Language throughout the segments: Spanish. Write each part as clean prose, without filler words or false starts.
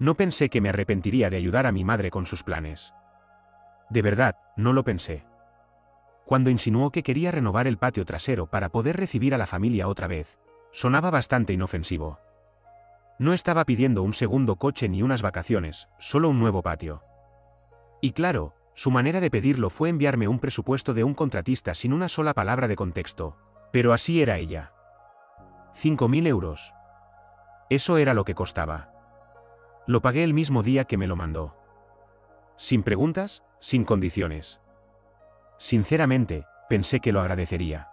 No pensé que me arrepentiría de ayudar a mi madre con sus planes. De verdad, no lo pensé. Cuando insinuó que quería renovar el patio trasero para poder recibir a la familia otra vez, sonaba bastante inofensivo. No estaba pidiendo un segundo coche ni unas vacaciones, solo un nuevo patio. Y claro, su manera de pedirlo fue enviarme un presupuesto de un contratista sin una sola palabra de contexto, pero así era ella. 5.000 euros. Eso era lo que costaba. Lo pagué el mismo día que me lo mandó. Sin preguntas, sin condiciones. Sinceramente, pensé que lo agradecería.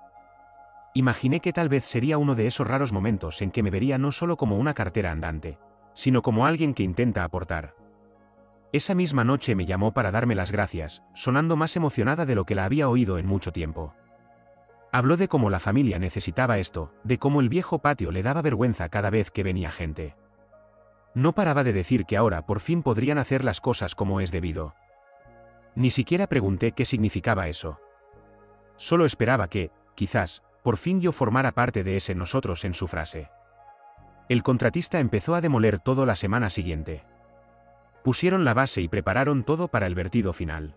Imaginé que tal vez sería uno de esos raros momentos en que me vería no solo como una cartera andante, sino como alguien que intenta aportar. Esa misma noche me llamó para darme las gracias, sonando más emocionada de lo que la había oído en mucho tiempo. Habló de cómo la familia necesitaba esto, de cómo el viejo patio le daba vergüenza cada vez que venía gente. No paraba de decir que ahora por fin podrían hacer las cosas como es debido. Ni siquiera pregunté qué significaba eso. Solo esperaba que, quizás, por fin yo formara parte de ese nosotros en su frase. El contratista empezó a demoler todo la semana siguiente. Pusieron la base y prepararon todo para el vertido final.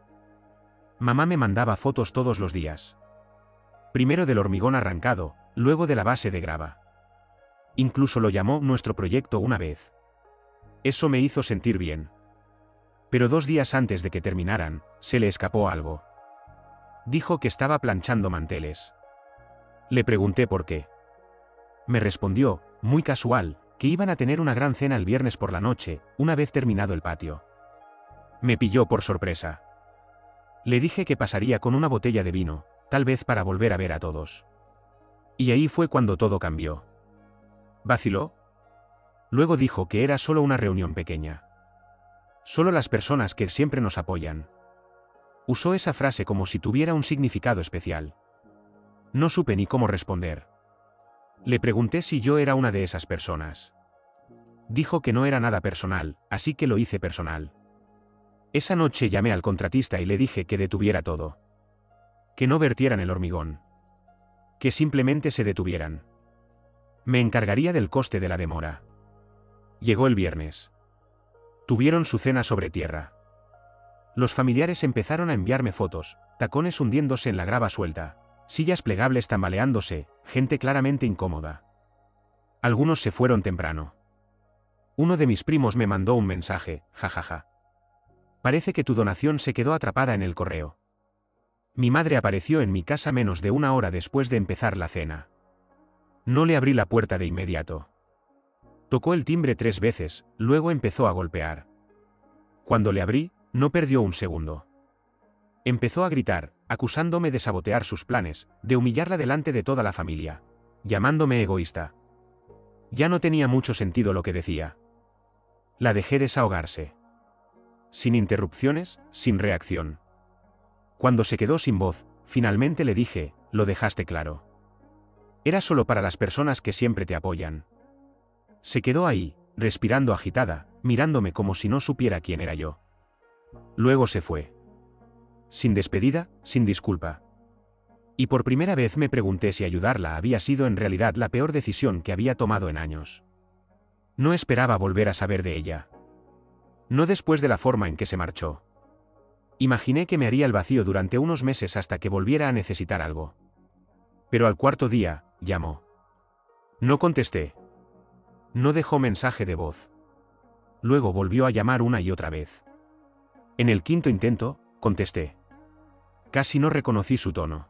Mamá me mandaba fotos todos los días. Primero del hormigón arrancado, luego de la base de grava. Incluso lo llamó nuestro proyecto una vez. Eso me hizo sentir bien. Pero 2 días antes de que terminaran, se le escapó algo. Dijo que estaba planchando manteles. Le pregunté por qué. Me respondió, muy casual, que iban a tener una gran cena el viernes por la noche, una vez terminado el patio. Me pilló por sorpresa. Le dije que pasaría con una botella de vino, tal vez para volver a ver a todos. Y ahí fue cuando todo cambió. ¿Vaciló? Luego dijo que era solo una reunión pequeña. Solo las personas que siempre nos apoyan. Usó esa frase como si tuviera un significado especial. No supe ni cómo responder. Le pregunté si yo era una de esas personas. Dijo que no era nada personal, así que lo hice personal. Esa noche llamé al contratista y le dije que detuviera todo. Que no vertieran el hormigón. Que simplemente se detuvieran. Me encargaría del coste de la demora. Llegó el viernes. Tuvieron su cena sobre tierra. Los familiares empezaron a enviarme fotos, tacones hundiéndose en la grava suelta, sillas plegables tambaleándose, gente claramente incómoda. Algunos se fueron temprano. Uno de mis primos me mandó un mensaje, jajaja. Parece que tu donación se quedó atrapada en el correo. Mi madre apareció en mi casa menos de 1 hora después de empezar la cena. No le abrí la puerta de inmediato. Tocó el timbre 3 veces, luego empezó a golpear. Cuando le abrí, no perdió un segundo. Empezó a gritar, acusándome de sabotear sus planes, de humillarla delante de toda la familia, llamándome egoísta. Ya no tenía mucho sentido lo que decía. La dejé desahogarse. Sin interrupciones, sin reacción. Cuando se quedó sin voz, finalmente le dije, lo dejaste claro. Era solo para las personas que siempre te apoyan. Se quedó ahí, respirando agitada, mirándome como si no supiera quién era yo. Luego se fue. Sin despedida, sin disculpa. Y por primera vez me pregunté si ayudarla había sido en realidad la peor decisión que había tomado en años. No esperaba volver a saber de ella. No después de la forma en que se marchó. Imaginé que me haría el vacío durante unos meses hasta que volviera a necesitar algo. Pero al 4.º día, llamó. No contesté. No dejó mensaje de voz. Luego volvió a llamar una y otra vez. En el 5.º intento, contesté. Casi no reconocí su tono.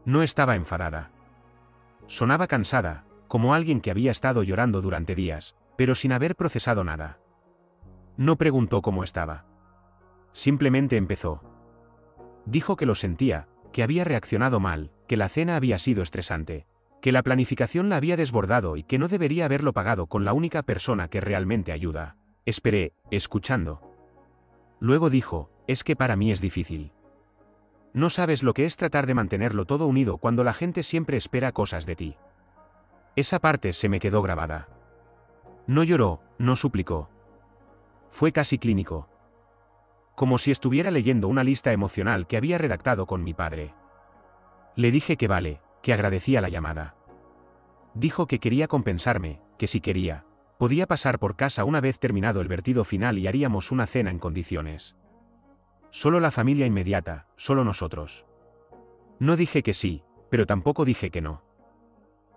No estaba enfadada. Sonaba cansada, como alguien que había estado llorando durante días, pero sin haber procesado nada. No preguntó cómo estaba. Simplemente empezó. Dijo que lo sentía, que había reaccionado mal, que la cena había sido estresante, que la planificación la había desbordado y que no debería haberlo pagado con la única persona que realmente ayuda. Esperé, escuchando. Luego dijo, es que para mí es difícil. No sabes lo que es tratar de mantenerlo todo unido cuando la gente siempre espera cosas de ti. Esa parte se me quedó grabada. No lloró, no suplicó. Fue casi clínico. Como si estuviera leyendo una lista emocional que había redactado con mi padre. Le dije que vale, que agradecía la llamada. Dijo que quería compensarme, que si quería, Podía pasar por casa una vez terminado el vertido final y haríamos una cena en condiciones. Solo la familia inmediata, solo nosotros. No dije que sí, pero tampoco dije que no.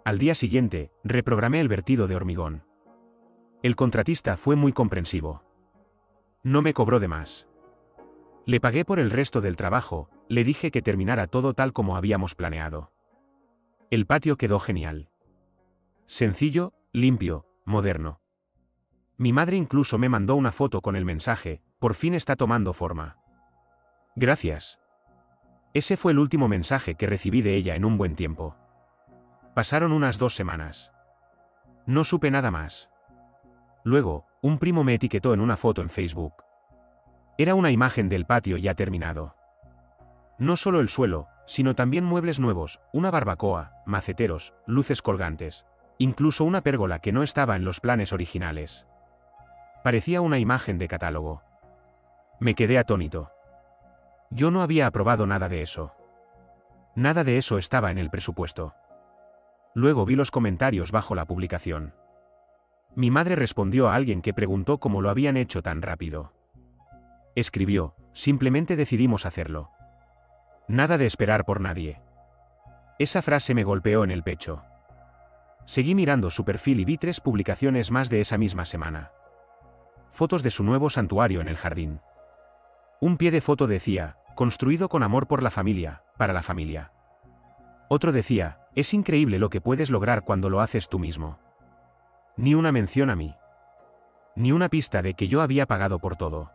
Al día siguiente, reprogramé el vertido de hormigón. El contratista fue muy comprensivo. No me cobró de más. Le pagué por el resto del trabajo, le dije que terminara todo tal como habíamos planeado. El patio quedó genial. Sencillo, limpio, moderno. Mi madre incluso me mandó una foto con el mensaje: por fin está tomando forma. Gracias. Ese fue el último mensaje que recibí de ella en un buen tiempo. Pasaron unas 2 semanas. No supe nada más. Luego, un primo me etiquetó en una foto en Facebook. Era una imagen del patio ya terminado. No solo el suelo, sino también muebles nuevos, una barbacoa, maceteros, luces colgantes, incluso una pérgola que no estaba en los planes originales. Parecía una imagen de catálogo. Me quedé atónito. Yo no había aprobado nada de eso. Nada de eso estaba en el presupuesto. Luego vi los comentarios bajo la publicación. Mi madre respondió a alguien que preguntó cómo lo habían hecho tan rápido. Escribió: simplemente decidimos hacerlo. Nada de esperar por nadie. Esa frase me golpeó en el pecho. Seguí mirando su perfil y vi 3 publicaciones más de esa misma semana. Fotos de su nuevo santuario en el jardín. Un pie de foto decía: construido con amor por la familia, para la familia. Otro decía: es increíble lo que puedes lograr cuando lo haces tú mismo. Ni una mención a mí. Ni una pista de que yo había pagado por todo.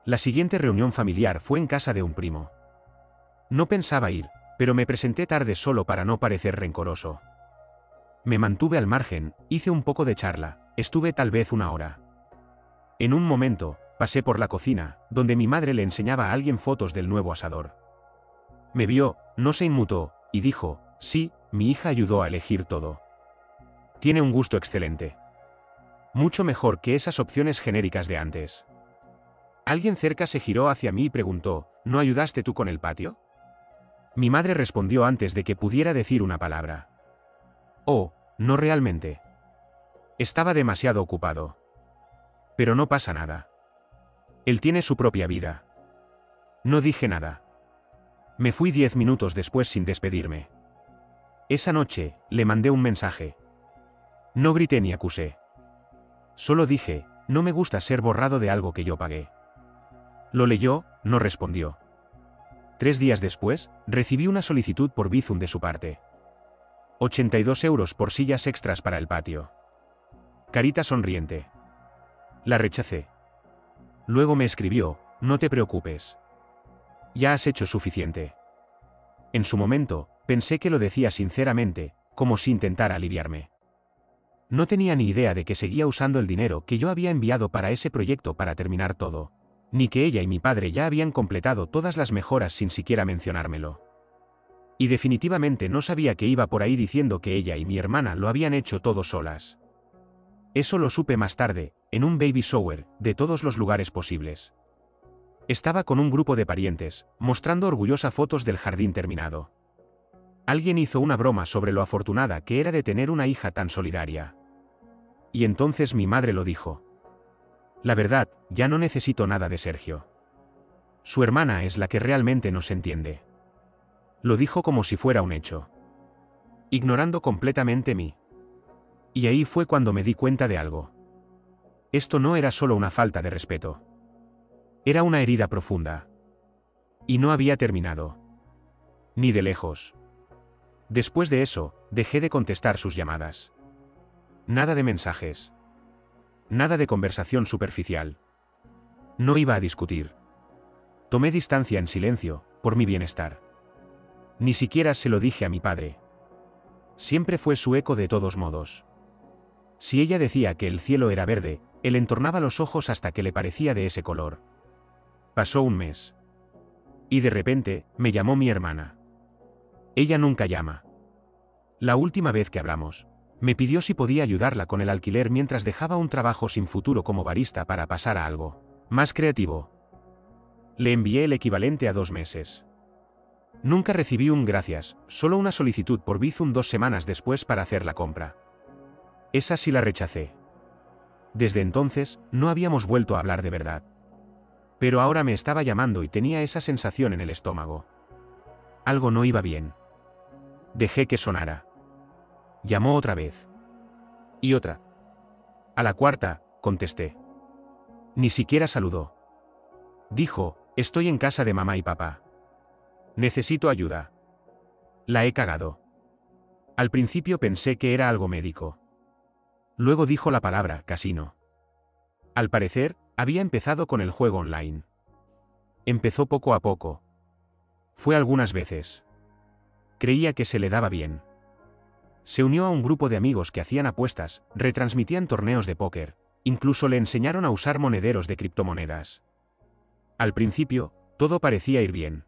La siguiente reunión familiar fue en casa de un primo. No pensaba ir, pero me presenté tarde solo para no parecer rencoroso. Me mantuve al margen, hice un poco de charla, estuve tal vez 1 hora. En un momento, pasé por la cocina, donde mi madre le enseñaba a alguien fotos del nuevo asador. Me vio, no se inmutó, y dijo: sí, mi hija ayudó a elegir todo. Tiene un gusto excelente. Mucho mejor que esas opciones genéricas de antes. Alguien cerca se giró hacia mí y preguntó: ¿no ayudaste tú con el patio? Mi madre respondió antes de que pudiera decir una palabra. Oh, no realmente. Estaba demasiado ocupado. Pero no pasa nada. Él tiene su propia vida. No dije nada. Me fui 10 minutos después sin despedirme. Esa noche, le mandé un mensaje. No grité ni acusé. Solo dije: no me gusta ser borrado de algo que yo pagué. Lo leyó, no respondió. 3 días después, recibí una solicitud por Bizum de su parte. 82 euros por sillas extras para el patio. Carita sonriente. La rechacé. Luego me escribió: no te preocupes. Ya has hecho suficiente. En su momento, pensé que lo decía sinceramente, como si intentara aliviarme. No tenía ni idea de que seguía usando el dinero que yo había enviado para ese proyecto para terminar todo, ni que ella y mi padre ya habían completado todas las mejoras sin siquiera mencionármelo. Y definitivamente no sabía que iba por ahí diciendo que ella y mi hermana lo habían hecho todo solas. Eso lo supe más tarde, en un baby shower, de todos los lugares posibles. Estaba con un grupo de parientes, mostrando orgullosa fotos del jardín terminado. Alguien hizo una broma sobre lo afortunada que era de tener una hija tan solidaria. Y entonces mi madre lo dijo. La verdad, ya no necesito nada de Sergio. Su hermana es la que realmente nos entiende. Lo dijo como si fuera un hecho. Ignorando completamente mí. Y ahí fue cuando me di cuenta de algo. Esto no era solo una falta de respeto. Era una herida profunda. Y no había terminado. Ni de lejos. Después de eso, dejé de contestar sus llamadas. Nada de mensajes. Nada de conversación superficial. No iba a discutir. Tomé distancia en silencio, por mi bienestar. Ni siquiera se lo dije a mi padre. Siempre fue su eco de todos modos. Si ella decía que el cielo era verde, él entornaba los ojos hasta que le parecía de ese color. Pasó un mes. Y de repente, me llamó mi hermana. Ella nunca llama. La última vez que hablamos, me pidió si podía ayudarla con el alquiler mientras dejaba un trabajo sin futuro como barista para pasar a algo más creativo. Le envié el equivalente a 2 meses. Nunca recibí un gracias, solo una solicitud por Bizum 2 semanas después para hacer la compra. Esa sí la rechacé. Desde entonces, no habíamos vuelto a hablar de verdad. Pero ahora me estaba llamando y tenía esa sensación en el estómago. Algo no iba bien. Dejé que sonara. Llamó otra vez. Y otra. A la cuarta, contesté. Ni siquiera saludó. Dijo, estoy en casa de mamá y papá. Necesito ayuda. La he cagado. Al principio pensé que era algo médico. Luego dijo la palabra casino. Al parecer, había empezado con el juego online. Empezó poco a poco. Fue algunas veces. Creía que se le daba bien. Se unió a un grupo de amigos que hacían apuestas, retransmitían torneos de póker, incluso le enseñaron a usar monederos de criptomonedas. Al principio, todo parecía ir bien.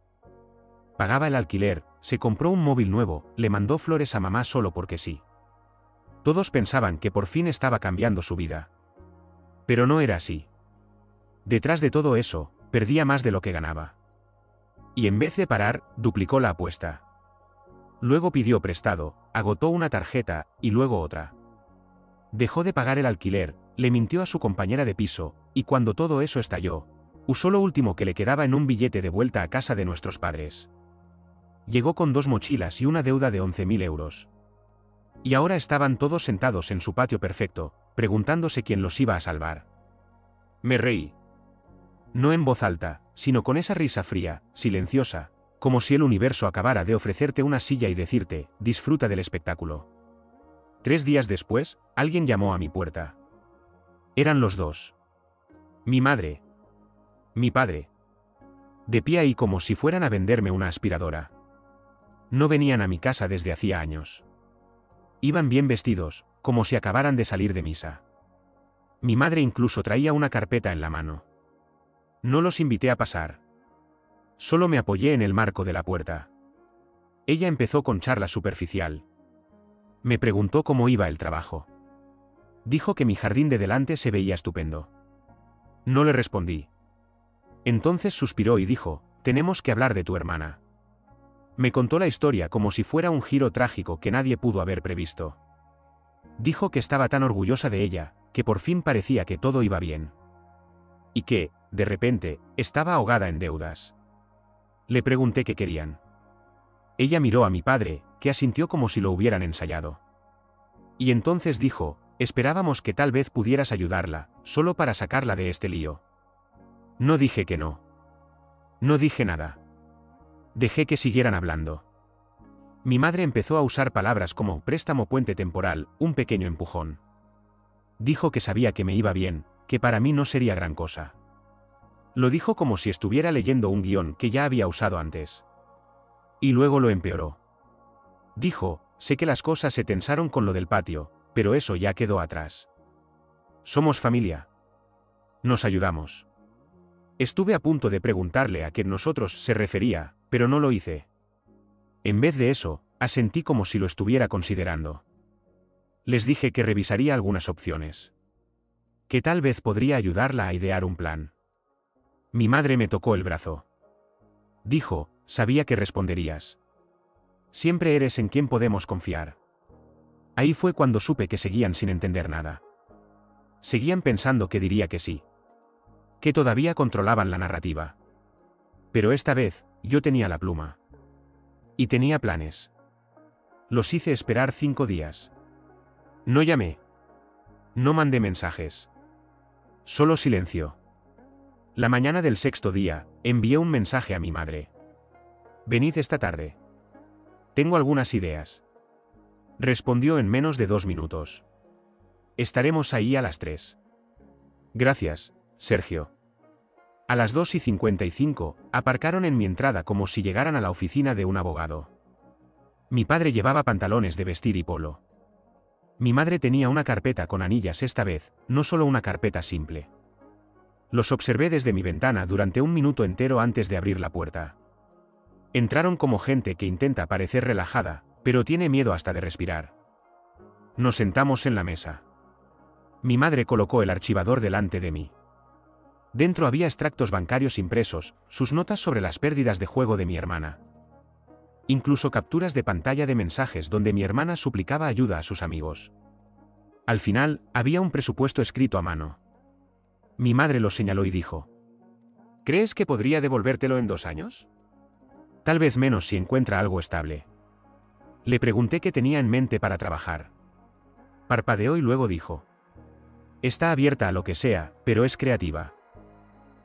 Pagaba el alquiler, se compró un móvil nuevo, le mandó flores a mamá solo porque sí. Todos pensaban que por fin estaba cambiando su vida. Pero no era así. Detrás de todo eso, perdía más de lo que ganaba. Y en vez de parar, duplicó la apuesta. Luego pidió prestado, agotó una tarjeta, y luego otra. Dejó de pagar el alquiler, le mintió a su compañera de piso, y cuando todo eso estalló, usó lo último que le quedaba en un billete de vuelta a casa de nuestros padres. Llegó con 2 mochilas y una deuda de 11.000 euros. Y ahora estaban todos sentados en su patio perfecto, preguntándose quién los iba a salvar. Me reí. No en voz alta, sino con esa risa fría, silenciosa, como si el universo acabara de ofrecerte una silla y decirte, disfruta del espectáculo. 3 días después, alguien llamó a mi puerta. Eran los dos. Mi madre. Mi padre. De pie ahí como si fueran a venderme una aspiradora. No venían a mi casa desde hacía años. Iban bien vestidos, como si acabaran de salir de misa. Mi madre incluso traía una carpeta en la mano. No los invité a pasar. Solo me apoyé en el marco de la puerta. Ella empezó con charla superficial. Me preguntó cómo iba el trabajo. Dijo que mi jardín de delante se veía estupendo. No le respondí. Entonces suspiró y dijo, tenemos que hablar de tu hermana. Me contó la historia como si fuera un giro trágico que nadie pudo haber previsto. Dijo que estaba tan orgullosa de ella, que por fin parecía que todo iba bien. Y que, de repente, estaba ahogada en deudas. Le pregunté qué querían. Ella miró a mi padre, que asintió como si lo hubieran ensayado. Y entonces dijo, esperábamos que tal vez pudieras ayudarla, solo para sacarla de este lío. No dije que no. No dije nada. Dejé que siguieran hablando. Mi madre empezó a usar palabras como préstamo puente temporal, un pequeño empujón. Dijo que sabía que me iba bien, que para mí no sería gran cosa. Lo dijo como si estuviera leyendo un guión que ya había usado antes. Y luego lo empeoró. Dijo, sé que las cosas se tensaron con lo del patio, pero eso ya quedó atrás. Somos familia. Nos ayudamos. Estuve a punto de preguntarle a qué nosotros se refería, pero no lo hice. En vez de eso, asentí como si lo estuviera considerando. Les dije que revisaría algunas opciones. Que tal vez podría ayudarla a idear un plan. Mi madre me tocó el brazo. Dijo, sabía que responderías. Siempre eres en quien podemos confiar. Ahí fue cuando supe que seguían sin entender nada. Seguían pensando que diría que sí. Que todavía controlaban la narrativa. Pero esta vez, yo tenía la pluma. Y tenía planes. Los hice esperar 5 días. No llamé. No mandé mensajes. Solo silencio. La mañana del 6.º día, envié un mensaje a mi madre. Venid esta tarde. Tengo algunas ideas. Respondió en menos de 2 minutos. Estaremos ahí a las 3. Gracias, Sergio. A las 2:55, aparcaron en mi entrada como si llegaran a la oficina de un abogado. Mi padre llevaba pantalones de vestir y polo. Mi madre tenía una carpeta con anillas esta vez, no solo una carpeta simple. Los observé desde mi ventana durante 1 minuto entero antes de abrir la puerta. Entraron como gente que intenta parecer relajada, pero tiene miedo hasta de respirar. Nos sentamos en la mesa. Mi madre colocó el archivador delante de mí. Dentro había extractos bancarios impresos, sus notas sobre las pérdidas de juego de mi hermana. Incluso capturas de pantalla de mensajes donde mi hermana suplicaba ayuda a sus amigos. Al final, había un presupuesto escrito a mano. Mi madre lo señaló y dijo: ¿Crees que podría devolvértelo en 2 años? Tal vez menos si encuentra algo estable. Le pregunté qué tenía en mente para trabajar. Parpadeó y luego dijo: Está abierta a lo que sea, pero es creativa.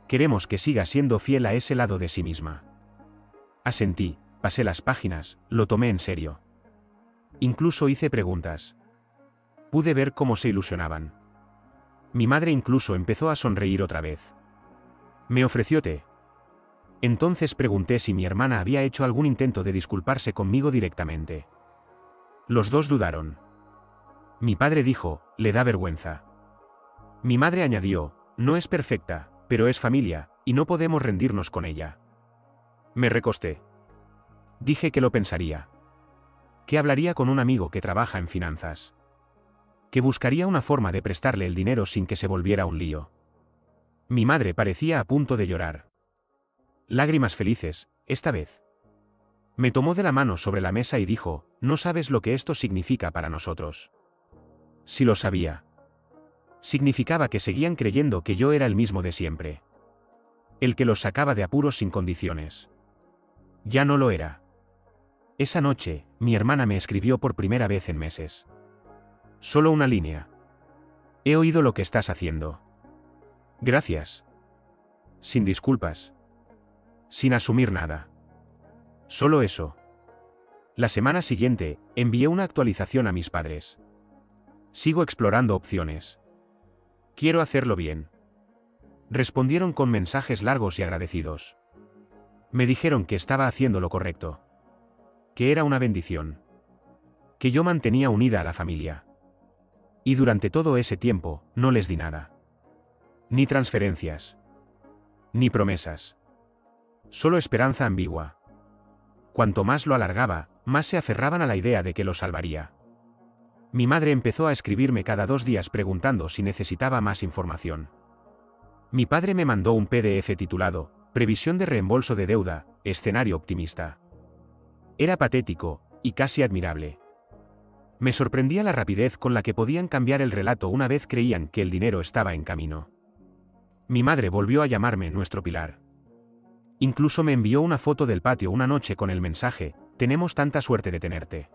Queremos que siga siendo fiel a ese lado de sí misma. Asentí, pasé las páginas, lo tomé en serio. Incluso hice preguntas. Pude ver cómo se ilusionaban. Mi madre incluso empezó a sonreír otra vez. Me ofreció té. Entonces pregunté si mi hermana había hecho algún intento de disculparse conmigo directamente. Los dos dudaron. Mi padre dijo: le da vergüenza. Mi madre añadió: no es perfecta, pero es familia, y no podemos rendirnos con ella. Me recosté. Dije que lo pensaría. Que hablaría con un amigo que trabaja en finanzas. Que buscaría una forma de prestarle el dinero sin que se volviera un lío. Mi madre parecía a punto de llorar. Lágrimas felices, esta vez. Me tomó de la mano sobre la mesa y dijo: no sabes lo que esto significa para nosotros. Sí lo sabía. Significaba que seguían creyendo que yo era el mismo de siempre. El que los sacaba de apuros sin condiciones. Ya no lo era. Esa noche, mi hermana me escribió por primera vez en meses. Solo una línea. He oído lo que estás haciendo. Gracias. Sin disculpas. Sin asumir nada. Solo eso. La semana siguiente, envié una actualización a mis padres. Sigo explorando opciones. Quiero hacerlo bien. Respondieron con mensajes largos y agradecidos. Me dijeron que estaba haciendo lo correcto. Que era una bendición. Que yo mantenía unida a la familia. Y durante todo ese tiempo, no les di nada. Ni transferencias. Ni promesas. Solo esperanza ambigua. Cuanto más lo alargaba, más se aferraban a la idea de que lo salvaría. Mi madre empezó a escribirme cada 2 días preguntando si necesitaba más información. Mi padre me mandó un PDF titulado Previsión de reembolso de deuda, escenario optimista. Era patético, y casi admirable. Me sorprendía la rapidez con la que podían cambiar el relato una vez creían que el dinero estaba en camino. Mi madre volvió a llamarme nuestro pilar. Incluso me envió una foto del patio una noche con el mensaje: tenemos tanta suerte de tenerte.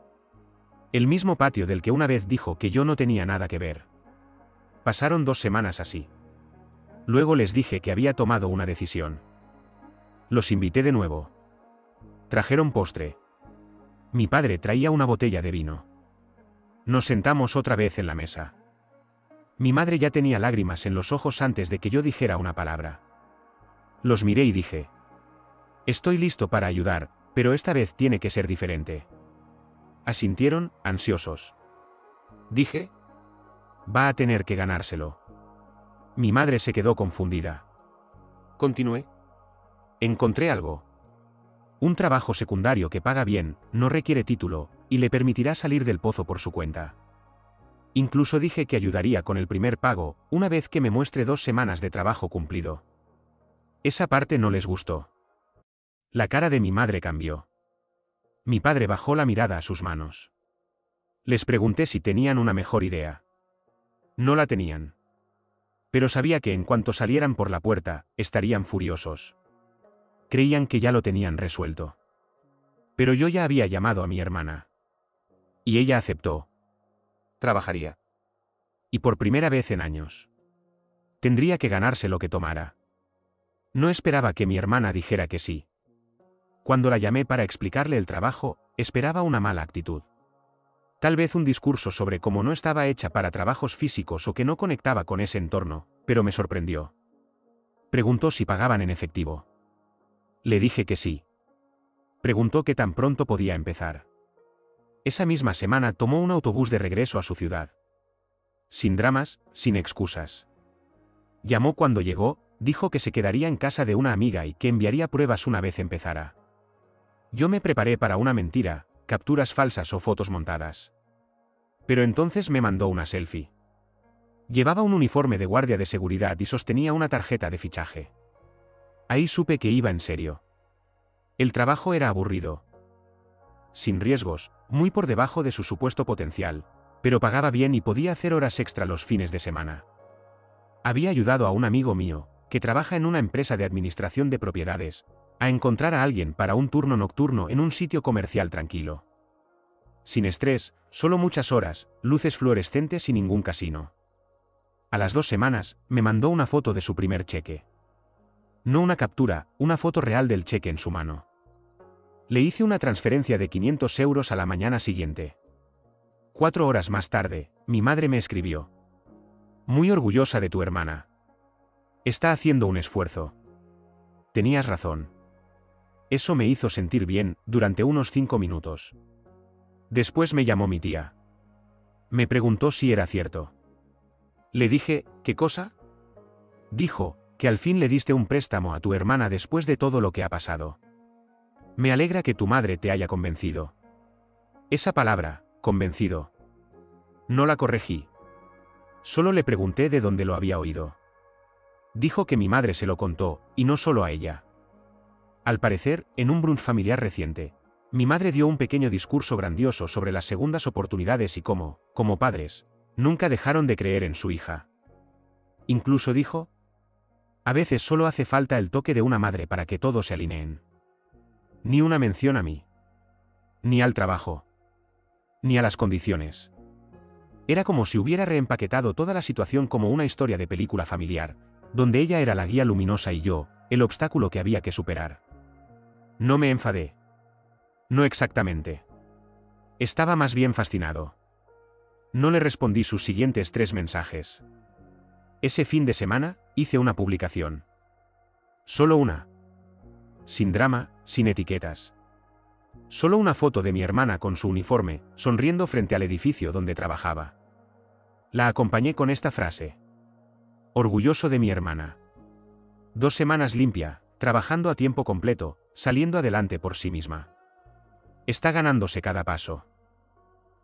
El mismo patio del que una vez dijo que yo no tenía nada que ver. Pasaron 2 semanas así. Luego les dije que había tomado una decisión. Los invité de nuevo. Trajeron postre. Mi padre traía una botella de vino. Nos sentamos otra vez en la mesa. Mi madre ya tenía lágrimas en los ojos antes de que yo dijera una palabra. Los miré y dije: estoy listo para ayudar, pero esta vez tiene que ser diferente. Asintieron, ansiosos. Dije: va a tener que ganárselo. Mi madre se quedó confundida. Continué. Encontré algo. Un trabajo secundario que paga bien, no requiere título, y le permitirá salir del pozo por su cuenta. Incluso dije que ayudaría con el primer pago, una vez que me muestre 2 semanas de trabajo cumplido. Esa parte no les gustó. La cara de mi madre cambió. Mi padre bajó la mirada a sus manos. Les pregunté si tenían una mejor idea. No la tenían. Pero sabía que en cuanto salieran por la puerta, estarían furiosos. Creían que ya lo tenían resuelto. Pero yo ya había llamado a mi hermana. Y ella aceptó. Trabajaría. Y por primera vez en años. Tendría que ganarse lo que tomara. No esperaba que mi hermana dijera que sí. Cuando la llamé para explicarle el trabajo, esperaba una mala actitud. Tal vez un discurso sobre cómo no estaba hecha para trabajos físicos o que no conectaba con ese entorno, pero me sorprendió. Preguntó si pagaban en efectivo. Le dije que sí. Preguntó qué tan pronto podía empezar. Esa misma semana tomó un autobús de regreso a su ciudad. Sin dramas, sin excusas. Llamó cuando llegó, dijo que se quedaría en casa de una amiga y que enviaría pruebas una vez empezara. Yo me preparé para una mentira, capturas falsas o fotos montadas. Pero entonces me mandó una selfie. Llevaba un uniforme de guardia de seguridad y sostenía una tarjeta de fichaje. Ahí supe que iba en serio. El trabajo era aburrido. Sin riesgos, muy por debajo de su supuesto potencial, Pero pagaba bien y podía hacer horas extra los fines de semana. Había ayudado a un amigo mío, que trabaja en una empresa de administración de propiedades, a encontrar a alguien para un turno nocturno en un sitio comercial tranquilo. Sin estrés, solo muchas horas, luces fluorescentes y ningún casino. A las 2 semanas, me mandó una foto de su primer cheque. No una captura, una foto real del cheque en su mano. Le hice una transferencia de 500 euros a la mañana siguiente. 4 horas más tarde, mi madre me escribió: muy orgullosa de tu hermana. Está haciendo un esfuerzo. Tenías razón. Eso me hizo sentir bien, durante unos 5 minutos. Después me llamó mi tía. Me preguntó si era cierto. Le dije, ¿qué cosa? Dijo, que al fin le diste un préstamo a tu hermana después de todo lo que ha pasado. Me alegra que tu madre te haya convencido. Esa palabra, convencido. No la corregí. Solo le pregunté de dónde lo había oído. Dijo que mi madre se lo contó, y no solo a ella. Al parecer, en un brunch familiar reciente, mi madre dio un pequeño discurso grandioso sobre las segundas oportunidades y cómo, como padres, nunca dejaron de creer en su hija. Incluso dijo: a veces solo hace falta el toque de una madre para que todos se alineen. Ni una mención a mí. Ni al trabajo. Ni a las condiciones. Era como si hubiera reempaquetado toda la situación como una historia de película familiar, donde ella era la guía luminosa y yo, el obstáculo que había que superar. No me enfadé. No exactamente. Estaba más bien fascinado. No le respondí sus siguientes 3 mensajes. Ese fin de semana, hice una publicación. Solo una. Sin drama, sin etiquetas. Solo una foto de mi hermana con su uniforme, sonriendo frente al edificio donde trabajaba. La acompañé con esta frase: orgulloso de mi hermana. 2 semanas limpia, trabajando a tiempo completo, saliendo adelante por sí misma. Está ganándose cada paso.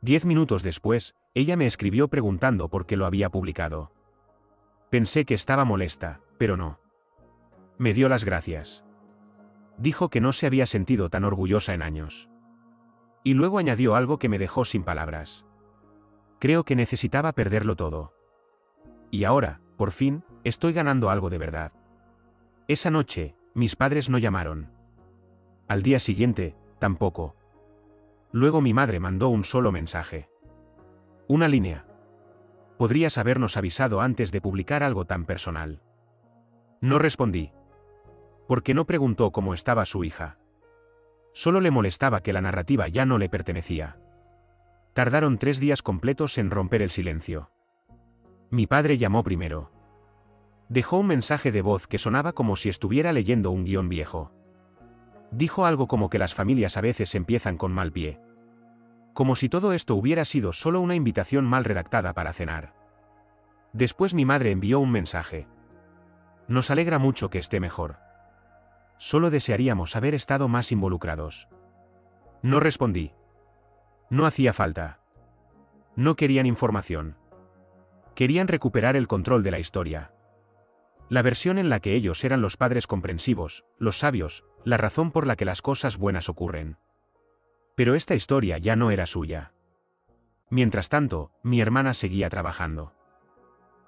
10 minutos después, ella me escribió preguntando por qué lo había publicado. Pensé que estaba molesta, pero no. Me dio las gracias. Dijo que no se había sentido tan orgullosa en años. Y luego añadió algo que me dejó sin palabras. Creo que necesitaba perderlo todo. Y ahora, por fin, estoy ganando algo de verdad. Esa noche, mis padres no llamaron. Al día siguiente, tampoco. Luego mi madre mandó un solo mensaje. Una línea. Podrías habernos avisado antes de publicar algo tan personal. No respondí. Porque no preguntó cómo estaba su hija. Solo le molestaba que la narrativa ya no le pertenecía. Tardaron 3 días completos en romper el silencio. Mi padre llamó primero. Dejó un mensaje de voz que sonaba como si estuviera leyendo un guión viejo. Dijo algo como que las familias a veces empiezan con mal pie. Como si todo esto hubiera sido solo una invitación mal redactada para cenar. Después mi madre envió un mensaje. Nos alegra mucho que esté mejor. Solo desearíamos haber estado más involucrados. No respondí. No hacía falta. No querían información. Querían recuperar el control de la historia. La versión en la que ellos eran los padres comprensivos, los sabios, la razón por la que las cosas buenas ocurren. Pero esta historia ya no era suya. Mientras tanto, mi hermana seguía trabajando.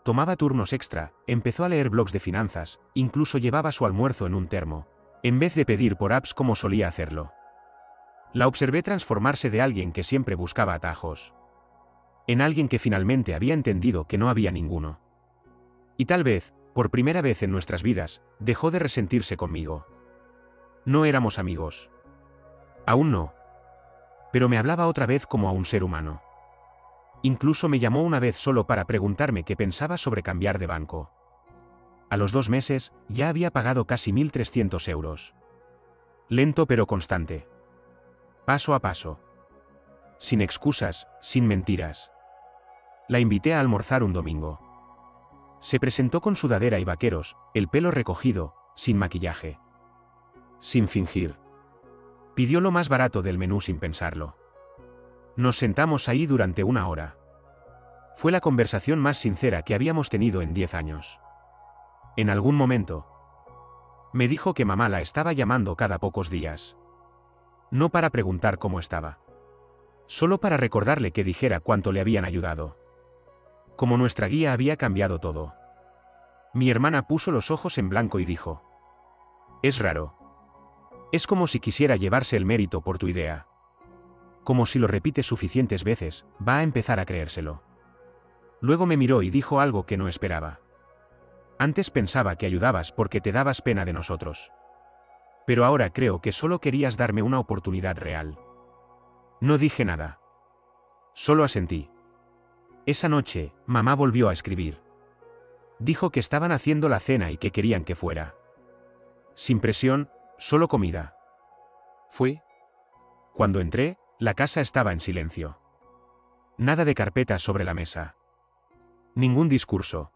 Tomaba turnos extra, empezó a leer blogs de finanzas, incluso llevaba su almuerzo en un termo, en vez de pedir por apps como solía hacerlo. La observé transformarse de alguien que siempre buscaba atajos en alguien que finalmente había entendido que no había ninguno. Y tal vez, por primera vez en nuestras vidas, dejó de resentirse conmigo. No éramos amigos. Aún no. Pero me hablaba otra vez como a un ser humano. Incluso me llamó una vez solo para preguntarme qué pensaba sobre cambiar de banco. A los 2 meses, ya había pagado casi 1.300 euros. Lento pero constante. Paso a paso. Sin excusas, sin mentiras. La invité a almorzar un domingo. Se presentó con sudadera y vaqueros, el pelo recogido, sin maquillaje. Sin fingir. Pidió lo más barato del menú sin pensarlo. Nos sentamos ahí durante 1 hora. Fue la conversación más sincera que habíamos tenido en 10 años. En algún momento, me dijo que mamá la estaba llamando cada pocos días. No para preguntar cómo estaba, Solo para recordarle que dijera cuánto le habían ayudado. Como nuestra guía había cambiado todo. Mi hermana puso los ojos en blanco y dijo: es raro. Es como si quisiera llevarse el mérito por tu idea. Como si lo repites suficientes veces, va a empezar a creérselo. Luego me miró y dijo algo que no esperaba. Antes pensaba que ayudabas porque te dabas pena de nosotros. Pero ahora creo que solo querías darme una oportunidad real. No dije nada. Solo asentí. Esa noche, mamá volvió a escribir. Dijo que estaban haciendo la cena y que querían que fuera. Sin presión, solo comida. Fui. Cuando entré, la casa estaba en silencio. Nada de carpetas sobre la mesa. Ningún discurso.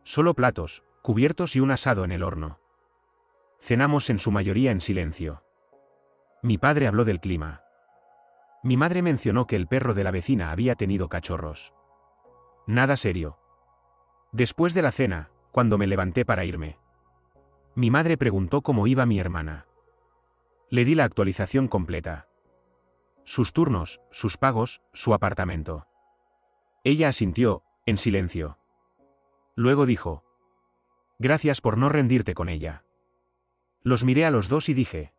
Solo platos, cubiertos y un asado en el horno. Cenamos en su mayoría en silencio. Mi padre habló del clima. Mi madre mencionó que el perro de la vecina había tenido cachorros. Nada serio. Después de la cena, cuando me levanté para irme, mi madre preguntó cómo iba mi hermana. Le di la actualización completa. Sus turnos, sus pagos, su apartamento. Ella asintió, en silencio. Luego dijo: gracias por no rendirte con ella. Los miré a los dos y dije: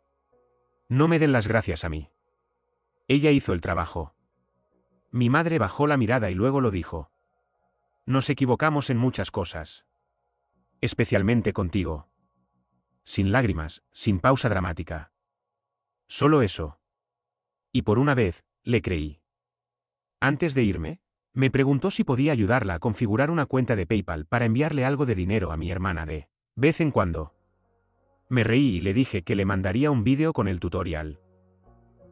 no me den las gracias a mí. Ella hizo el trabajo. Mi madre bajó la mirada y luego lo dijo: nos equivocamos en muchas cosas. Especialmente contigo. Sin lágrimas, sin pausa dramática. Solo eso. Y por una vez, le creí. Antes de irme, me preguntó si podía ayudarla a configurar una cuenta de PayPal para enviarle algo de dinero a mi hermana de vez en cuando. Me reí y le dije que le mandaría un vídeo con el tutorial.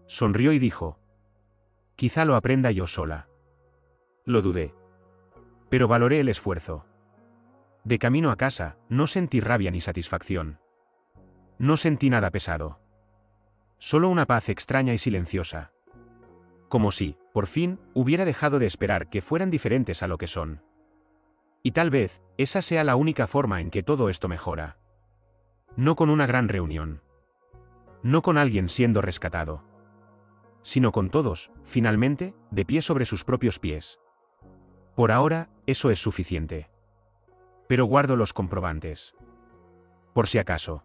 Sonrió y dijo: quizá lo aprenda yo sola. Lo dudé. Pero valoré el esfuerzo. De camino a casa, no sentí rabia ni satisfacción. No sentí nada pesado. Solo una paz extraña y silenciosa. Como si, por fin, hubiera dejado de esperar que fueran diferentes a lo que son. Y tal vez, esa sea la única forma en que todo esto mejora. No con una gran reunión. No con alguien siendo rescatado. Sino con todos, finalmente, de pie sobre sus propios pies. Por ahora, eso es suficiente. Pero guardo los comprobantes. Por si acaso.